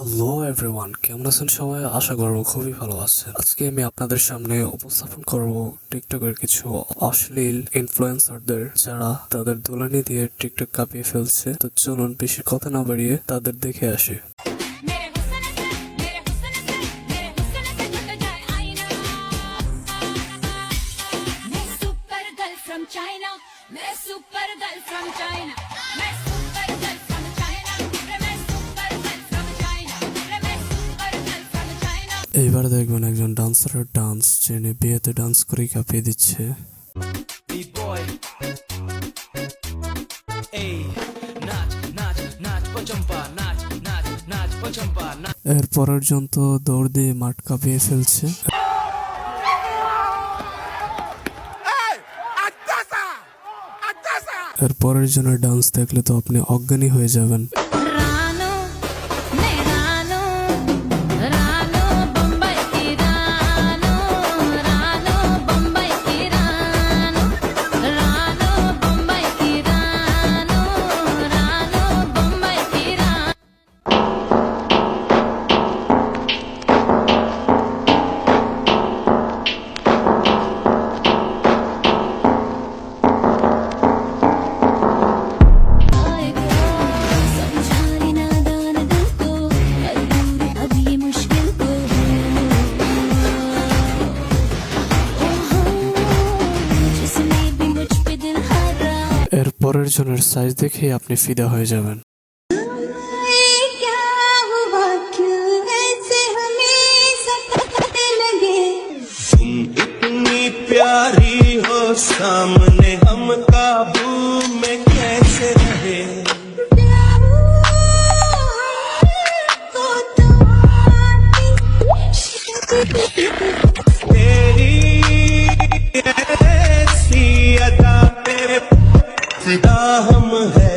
Hello everyone, কেমন আছেন সবাই? আশা করবো খুবই ভালো আছেন। আজকে আমি আপনাদের সামনে উপস্থাপন করব টিকটকের কিছু অশ্লীল ইনফ্লুয়েন্সারদের, যারা তাদের দুলানি দিয়ে টিকটক কাঁপিয়ে ফেলছে। তো চলুন বেশি কথা না বাড়িয়ে তাদের দেখে আসি। China, मैं super girl from China, मैं super girl from China, मैं super girl from China, मैं super girl from China। এইবার দেখবেন একজন ডান্সারের ডান্স, যিনি বিয়েতে ডান্স করে কাঁপিয়ে দিচ্ছে। B-boy, ey, নাচ নাচ নাচ পচম্পা, নাচ নাচ নাচ পচম্পা, নাচ। এর পরের জন তো দৌড় দিয়ে মাঠ কাঁপিয়ে ফেলছে। এর পরের জনের ডান্স দেখলে তো আপনি অজ্ঞানী হয়ে যাবেন। रानो मैं रानो रानो बम्बई की रानो रानो बम्बई की रानो रानो बम्बई की रानो रानो बम्बई की रानो। समझाने नादान दिल को कर दूर अब ये मुश्किल को जिसने भी मुझ पे दिल हारा। এর পরের জনের সাইজ দেখেই আপনি ফিদা হয়ে যাবেন। क्या हुआ क्यों ऐसे हमें सताने लगे। तुम इतनी प्यारी हो सामने हम काबू में कैसे रहे। तेरी ऐसी अदा पे फिदा हम है।